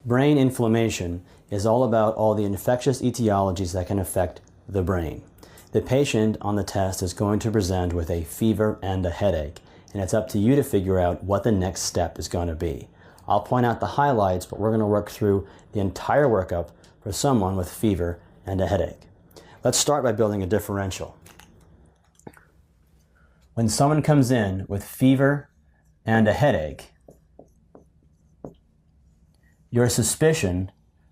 Brain inflammation is all about all the infectious etiologies that can affect the brain. The patient on the test is going to present with a fever and a headache, and it's up to you to figure out what the next step is going to be. I'll point out the highlights, but we're going to work through the entire workup for someone with fever and a headache. Let's start by building a differential. When someone comes in with fever and a headache, your suspicion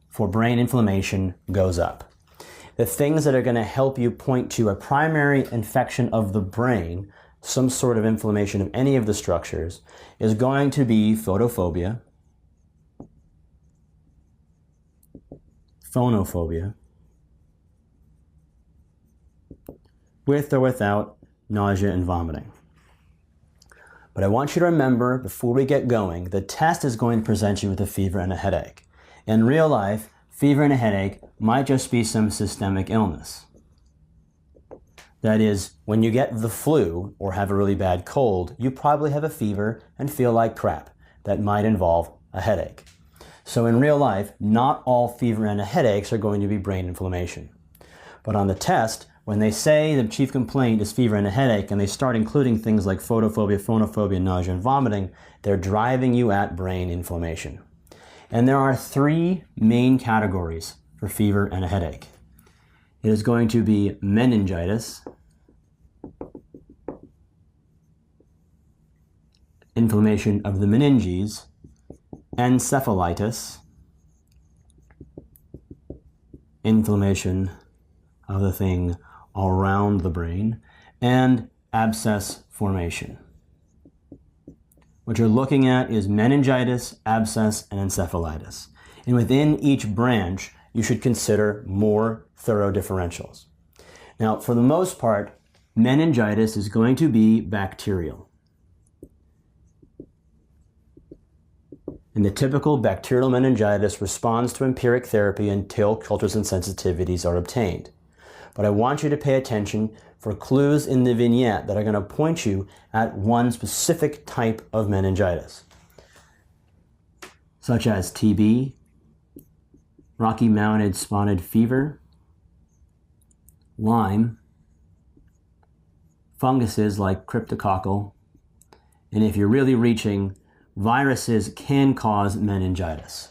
for brain inflammation goes up. The things that are going to help you point to a primary infection of the brain, some sort of inflammation of any of the structures, is going to be photophobia, phonophobia, with or without nausea and vomiting. But I want you to remember, before we get going, the test is going to present you with a fever and a headache. In real life, fever and a headache might just be some systemic illness. That is, when you get the flu or have a really bad cold, you probably have a fever and feel like crap. That might involve a headache. So in real life, not all fever and headaches are going to be brain inflammation. But on the test, when they say the chief complaint is fever and a headache, and they start including things like photophobia, phonophobia, nausea, and vomiting, they're driving you at brain inflammation. And there are three main categories for fever and a headache. It is going to be meningitis, inflammation of the meninges, encephalitis, inflammation of the thing around the brain, and abscess formation. What you're looking at is meningitis, abscess, and encephalitis. And within each branch, you should consider more thorough differentials. Now, for the most part, meningitis is going to be bacterial. And the typical bacterial meningitis responds to empiric therapy until cultures and sensitivities are obtained. But I want you to pay attention for clues in the vignette that are going to point you at one specific type of meningitis, such as TB, Rocky Mountain spotted fever, Lyme, funguses like cryptococcal, and if you're really reaching, viruses can cause meningitis.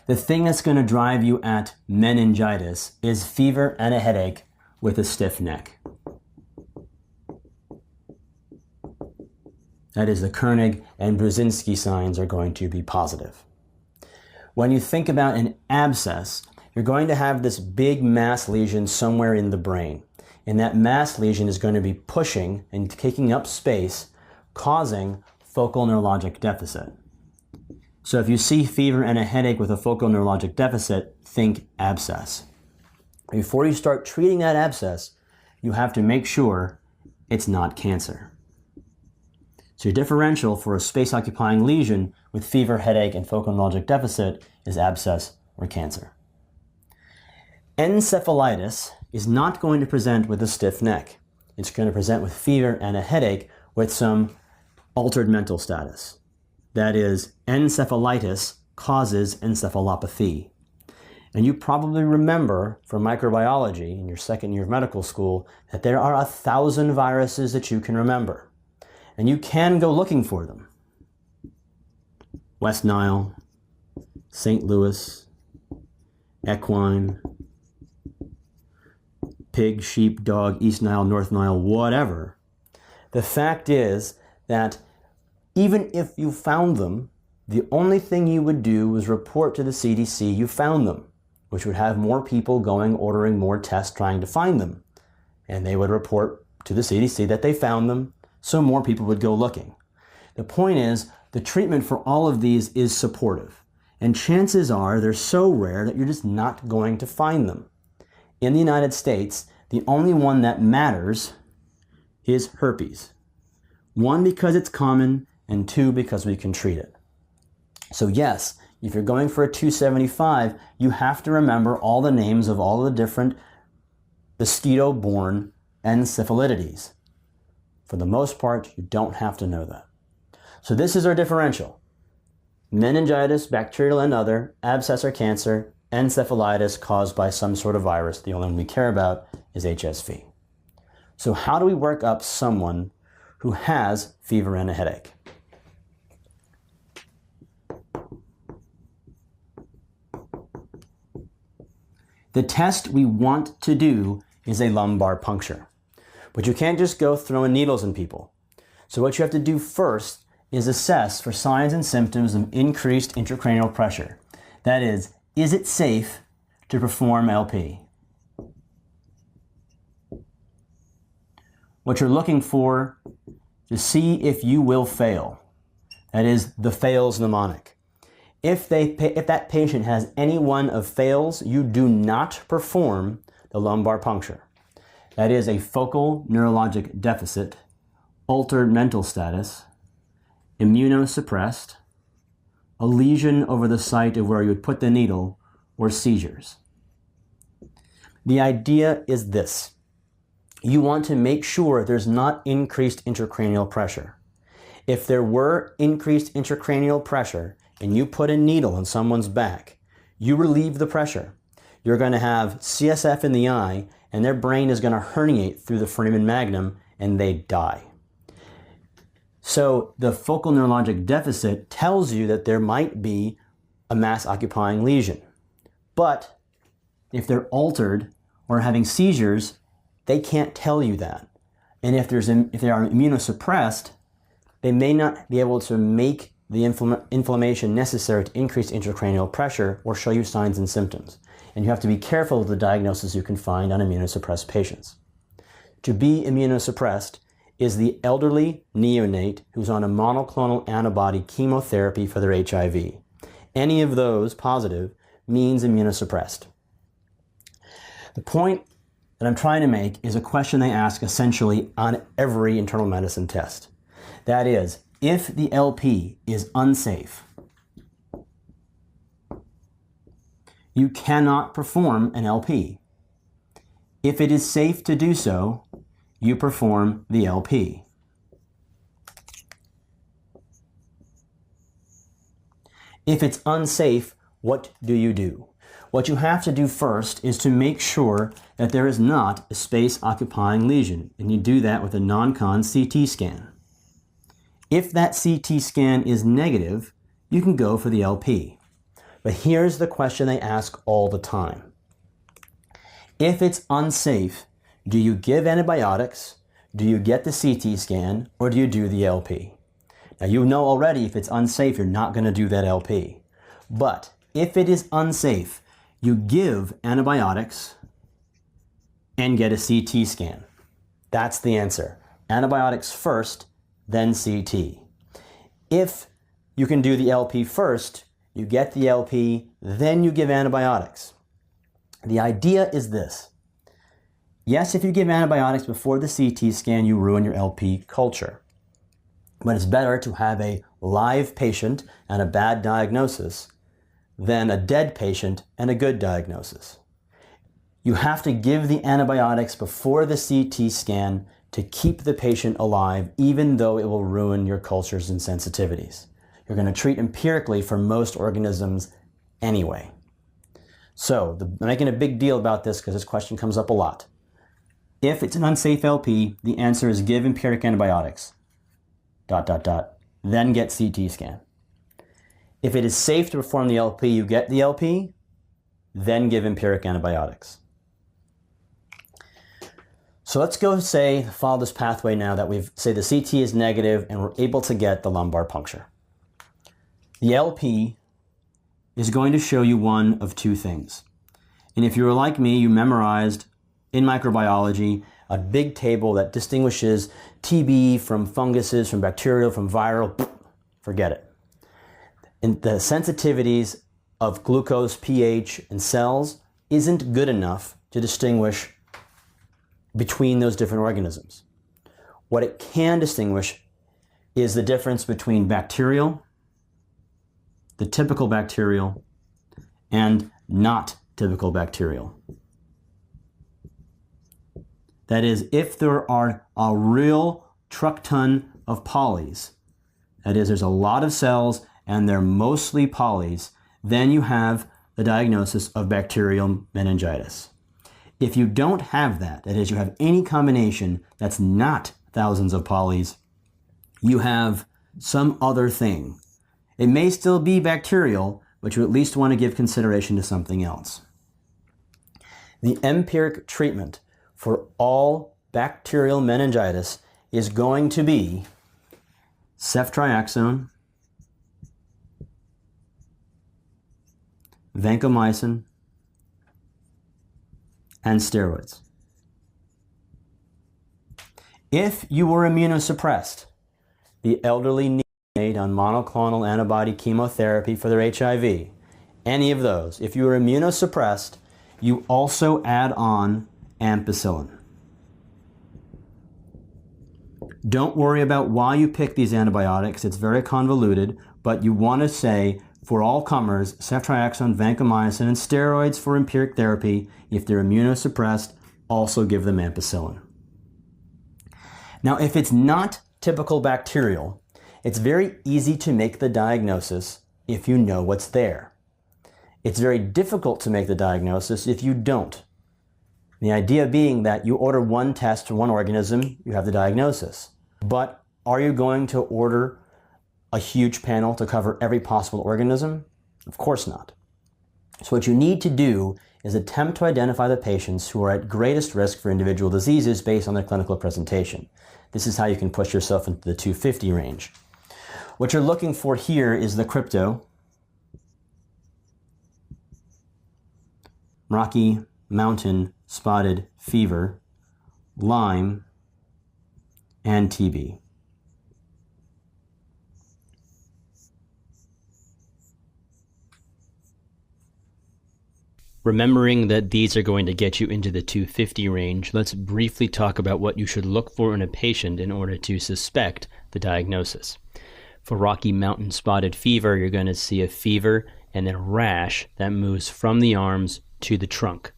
The thing that's going to drive you at meningitis is fever and a headache with a stiff neck. That is, the Koenig and Brzezinski signs are going to be positive. When you think about an abscess, you're going to have this big mass lesion somewhere in the brain. And that mass lesion is going to be pushing and taking up space, causing focal neurologic deficit. So if you see fever and a headache with a focal neurologic deficit, think abscess. Before you start treating that abscess, you have to make sure it's not cancer. So your differential for a space-occupying lesion with fever, headache, and focal neurologic deficit is abscess or cancer. Encephalitis is not going to present with a stiff neck. It's going to present with fever and a headache with some altered mental status. That is, encephalitis causes encephalopathy. And you probably remember from microbiology in your second year of medical school that there are 1,000 viruses that you can remember. And you can go looking for them. West Nile, St. Louis, equine, pig, sheep, dog, East Nile, North Nile, whatever. The fact is that even if you found them, the only thing you would do was report to the CDC you found them, which would have more people going, ordering more tests, trying to find them. And they would report to the CDC that they found them, so more people would go looking. The point is, the treatment for all of these is supportive. And chances are they're so rare that you're just not going to find them. In the United States, the only one that matters is herpes. One, because it's common, and two, because we can treat it. So yes, if you're going for a 275, you have to remember all the names of all the different mosquito-borne encephalitides. For the most part, you don't have to know that. So this is our differential. meningitis, bacterial and other, abscess or cancer, encephalitis caused by some sort of virus. The only one we care about is HSV. So how do we work up someone who has fever and a headache? The test we want to do is a lumbar puncture. But you can't just go throwing needles in people. So what you have to do first is assess for signs and symptoms of increased intracranial pressure. That is it safe to perform LP? What you're looking for to see if you will fail. That is the fails mnemonic. If that patient has any one of fails, you do not perform the lumbar puncture. That is a focal neurologic deficit, altered mental status, immunosuppressed, a lesion over the site of where you would put the needle, or seizures. The idea is this. You want to make sure there's not increased intracranial pressure. If there were increased intracranial pressure and you put a needle in someone's back, you relieve the pressure. You're going to have CSF in the eye and their brain is going to herniate through the foramen magnum and they die. So the focal neurologic deficit tells you that there might be a mass-occupying lesion. But if they're altered or having seizures, they can't tell you that. And if they are immunosuppressed, they may not be able to make the inflammation necessary to increase intracranial pressure or show you signs and symptoms. And you have to be careful with the diagnosis you can find on immunosuppressed patients. To be immunosuppressed is the elderly neonate who's on a monoclonal antibody chemotherapy for their HIV. Any of those positive means immunosuppressed. The point that I'm trying to make is a question they ask essentially on every internal medicine test. That is, if the LP is unsafe, you cannot perform an LP. If it is safe to do so, you perform the LP. If it's unsafe, what do you do? What you have to do first is to make sure that there is not a space-occupying lesion, and you do that with a non-con CT scan. If that CT scan is negative, you can go for the LP. But here's the question they ask all the time. If it's unsafe, do you give antibiotics, do you get the CT scan, or do you do the LP? Now you know already if it's unsafe, you're not going to do that LP. But if it is unsafe, you give antibiotics and get a CT scan. That's the answer. Antibiotics first, then CT. If you can do the LP first, you get the LP, then you give antibiotics. The idea is this. Yes, if you give antibiotics before the CT scan, you ruin your LP culture. But it's better to have a live patient and a bad diagnosis than a dead patient and a good diagnosis. You have to give the antibiotics before the CT scan to keep the patient alive, even though it will ruin your cultures and sensitivities. You're going to treat empirically for most organisms anyway. So, I'm making a big deal about this because this question comes up a lot. If it's an unsafe LP, the answer is give empiric antibiotics, ... then get CT scan. If it is safe to perform the LP, you get the LP, then give empiric antibiotics. So let's go follow this pathway now that say the CT is negative and we're able to get the lumbar puncture. The LP is going to show you one of two things. And if you were like me, you memorized in microbiology a big table that distinguishes TB from funguses, from bacterial, from viral. Forget it. And the sensitivities of glucose, pH, and cells isn't good enough to distinguish between those different organisms. What it can distinguish is the difference between bacterial, the typical bacterial, and not typical bacterial. That is, if there are a real truck ton of polys, that is, there's a lot of cells and they're mostly polys, then you have the diagnosis of bacterial meningitis. If you don't have that, that is, you have any combination that's not thousands of polys, you have some other thing. It may still be bacterial, but you at least want to give consideration to something else. The empiric treatment for all bacterial meningitis is going to be ceftriaxone, vancomycin, and steroids. If you were immunosuppressed, the elderly need on monoclonal antibody chemotherapy for their HIV, any of those, if you were immunosuppressed, you also add on ampicillin. Don't worry about why you pick these antibiotics. It's very convoluted, but you want to say for all comers, ceftriaxone, vancomycin, and steroids for empiric therapy. If they're immunosuppressed, also give them ampicillin. Now, if it's not typical bacterial, it's very easy to make the diagnosis if you know what's there. It's very difficult to make the diagnosis if you don't. The idea being that you order one test for one organism, you have the diagnosis. But are you going to order a huge panel to cover every possible organism? Of course not. So what you need to do is attempt to identify the patients who are at greatest risk for individual diseases based on their clinical presentation. This is how you can push yourself into the 250 range. What you're looking for here is the crypto, Rocky Mountain Spotted Fever, Lyme, and TB. Remembering that these are going to get you into the 250 range, let's briefly talk about what you should look for in a patient in order to suspect the diagnosis. For Rocky Mountain Spotted Fever, you're going to see a fever and then a rash that moves from the arms to the trunk.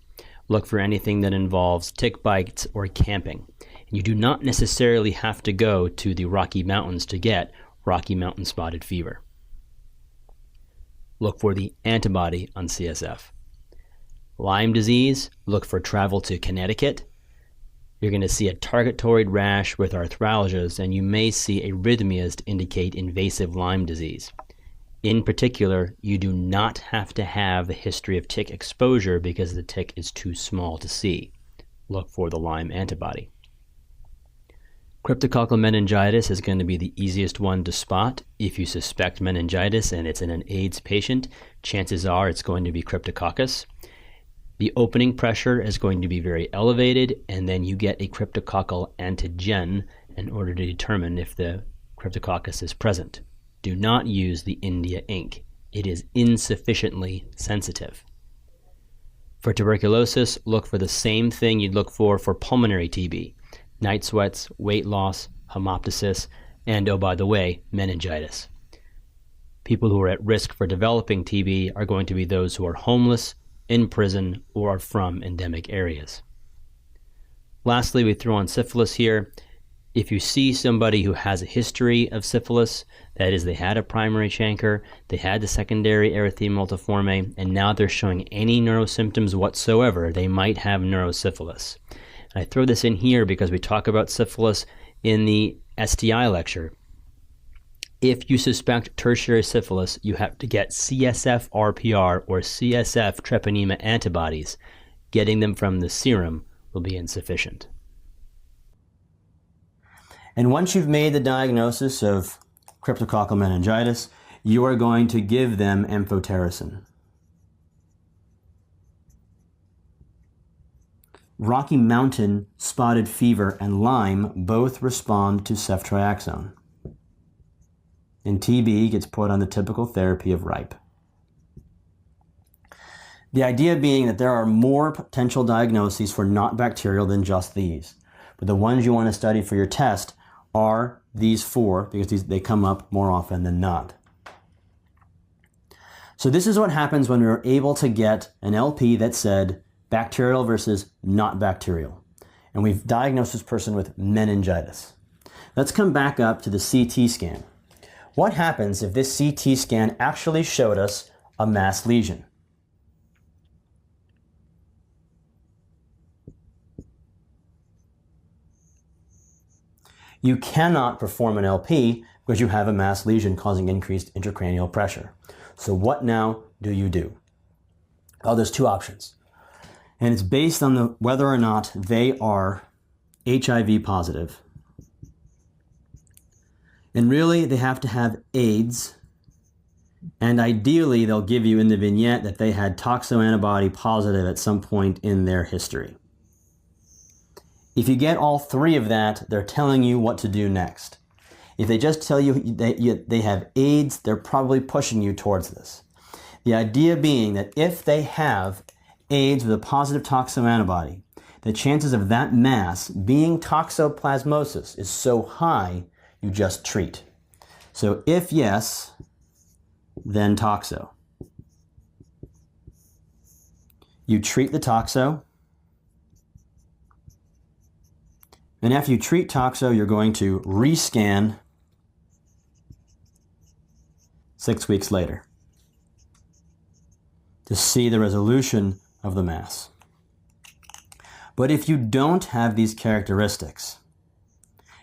Look for anything that involves tick bites or camping. And you do not necessarily have to go to the Rocky Mountains to get Rocky Mountain Spotted Fever. Look for the antibody on CSF. Lyme disease, look for travel to Connecticut. You're going to see a target-toried rash with arthralgias, and you may see arrhythmias to indicate invasive Lyme disease. In particular, you do not have to have a history of tick exposure because the tick is too small to see. Look for the Lyme antibody. Cryptococcal meningitis is going to be the easiest one to spot. If you suspect meningitis and it's in an AIDS patient, chances are it's going to be Cryptococcus. The opening pressure is going to be very elevated, and then you get a cryptococcal antigen in order to determine if the Cryptococcus is present. Do not use the India ink. It is insufficiently sensitive. For tuberculosis, look for the same thing you'd look for pulmonary TB. Night sweats, weight loss, hemoptysis, and, oh, by the way, meningitis. People who are at risk for developing TB are going to be those who are homeless, in prison, or are from endemic areas. Lastly, we throw on syphilis here. If you see somebody who has a history of syphilis, that is, they had a primary chancre, they had the secondary erythema multiforme, and now they're showing any neurosymptoms whatsoever, they might have neurosyphilis. And I throw this in here because we talk about syphilis in the STI lecture. If you suspect tertiary syphilis, you have to get CSF RPR or CSF treponema antibodies. Getting them from the serum will be insufficient. And once you've made the diagnosis of cryptococcal meningitis, you are going to give them amphotericin. Rocky Mountain Spotted Fever and Lyme both respond to ceftriaxone. And TB gets put on the typical therapy of RIPE. The idea being that there are more potential diagnoses for not bacterial than just these. But the ones you want to study for your test are these four, because they come up more often than not. So this is what happens when we were able to get an LP that said bacterial versus not bacterial. And we've diagnosed this person with meningitis. Let's come back up to the CT scan. What happens if this CT scan actually showed us a mass lesion? You cannot perform an LP because you have a mass lesion causing increased intracranial pressure. So what now do you do? Well, there's two options. And it's based on whether or not they are HIV positive. And really, they have to have AIDS. And ideally, they'll give you in the vignette that they had toxoantibody positive at some point in their history. If you get all three of that, they're telling you what to do next. If they just tell you that they have AIDS, they're probably pushing you towards this. The idea being that if they have AIDS with a positive toxoantibody, the chances of that mass being toxoplasmosis is so high, you just treat. So if yes, then toxo. You treat the toxo. And after you treat toxo, you're going to rescan 6 weeks later to see the resolution of the mass. But if you don't have these characteristics,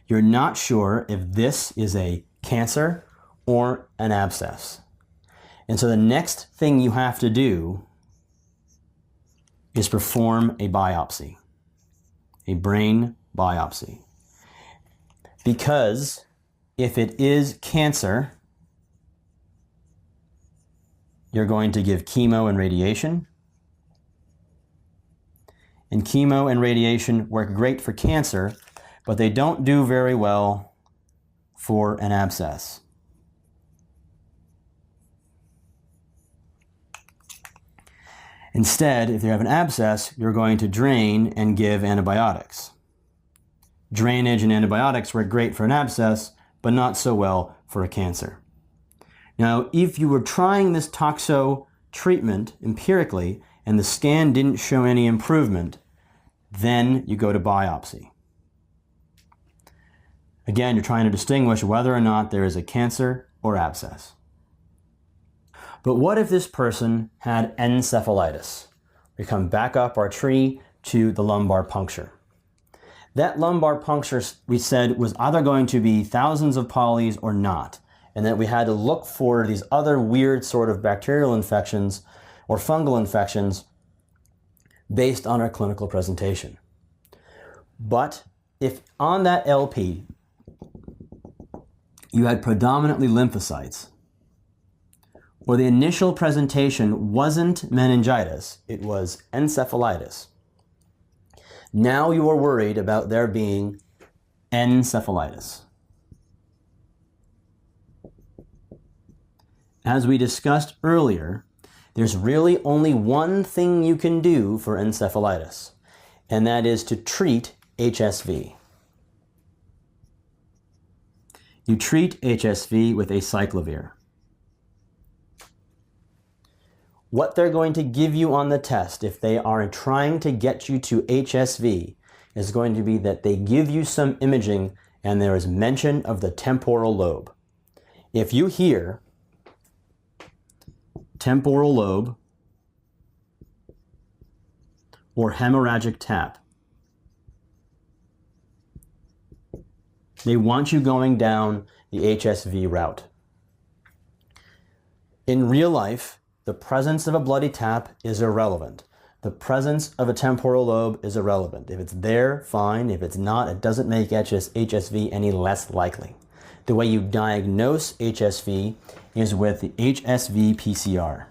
you're not sure if this is a cancer or an abscess. And so the next thing you have to do is perform a biopsy, a brain biopsy. Because if it is cancer, you're going to give chemo and radiation. And chemo and radiation work great for cancer, but they don't do very well for an abscess. Instead, if you have an abscess, you're going to drain and give antibiotics. Drainage and antibiotics work great for an abscess, but not so well for a cancer. Now, if you were trying this toxo treatment empirically and the scan didn't show any improvement, then you go to biopsy. Again, you're trying to distinguish whether or not there is a cancer or abscess. But what if this person had encephalitis? We come back up our tree to the lumbar puncture. That lumbar puncture, we said, was either going to be thousands of polys or not, and that we had to look for these other weird sort of bacterial infections or fungal infections based on our clinical presentation. But if on that LP you had predominantly lymphocytes, or the initial presentation wasn't meningitis, it was encephalitis, now you are worried about there being encephalitis. As we discussed earlier, there's really only one thing you can do for encephalitis, and that is to treat HSV. You treat HSV with acyclovir. What they're going to give you on the test, if they are trying to get you to HSV, is going to be that they give you some imaging and there is mention of the temporal lobe. If you hear temporal lobe or hemorrhagic tap, they want you going down the HSV route. In real life, the presence of a bloody tap is irrelevant. The presence of a temporal lobe is irrelevant. If it's there, fine. If it's not, it doesn't make HSV any less likely. The way you diagnose HSV is with the HSV PCR.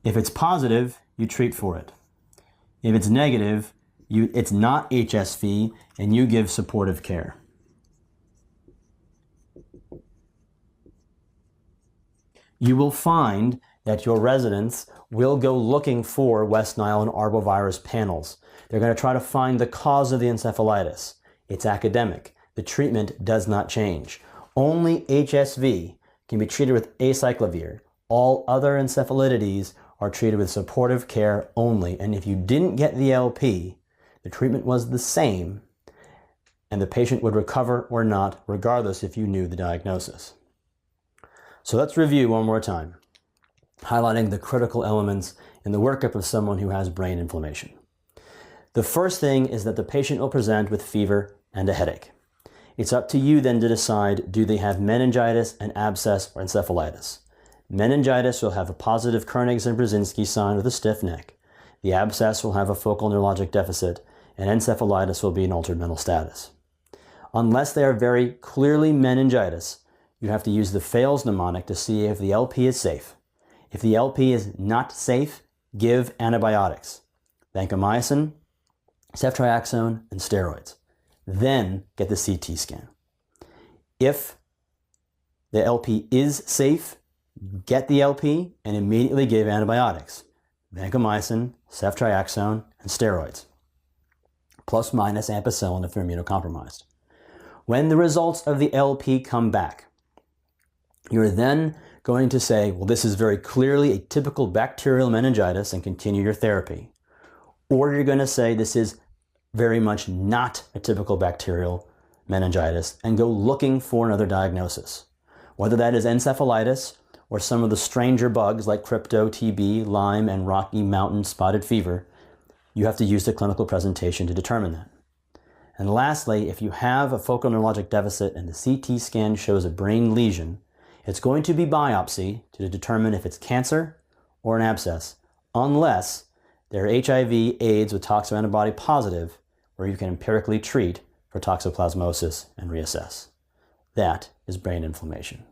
If it's positive, you treat for it. If it's negative, it's not HSV and you give supportive care. You will find that your residents will go looking for West Nile and arbovirus panels. They're going to try to find the cause of the encephalitis. It's academic. The treatment does not change. Only HSV can be treated with acyclovir. All other encephalitides are treated with supportive care only. And if you didn't get the LP, the treatment was the same and the patient would recover or not, regardless if you knew the diagnosis. So let's review one more time, highlighting the critical elements in the workup of someone who has brain inflammation. The first thing is that the patient will present with fever and a headache. It's up to you then to decide, do they have meningitis, an abscess, or encephalitis? Meningitis will have a positive Koenig-Brzezinski sign with a stiff neck. The abscess will have a focal neurologic deficit, and encephalitis will be an altered mental status. Unless they are very clearly meningitis, you have to use the Fales mnemonic to see if the LP is safe. If the LP is not safe, give antibiotics, vancomycin, ceftriaxone, and steroids. Then get the CT scan. If the LP is safe, get the LP and immediately give antibiotics, vancomycin, ceftriaxone, and steroids, plus minus ampicillin if they're immunocompromised. When the results of the LP come back, you're then going to say, well, this is very clearly a typical bacterial meningitis and continue your therapy. Or you're going to say this is very much not a typical bacterial meningitis and go looking for another diagnosis. Whether that is encephalitis or some of the stranger bugs like crypto, TB, Lyme, and Rocky Mountain spotted fever, you have to use the clinical presentation to determine that. And lastly, if you have a focal neurologic deficit and the CT scan shows a brain lesion, it's going to be biopsy to determine if it's cancer or an abscess, unless they're HIV, AIDS with toxoantibody positive, where you can empirically treat for toxoplasmosis and reassess. That is brain inflammation.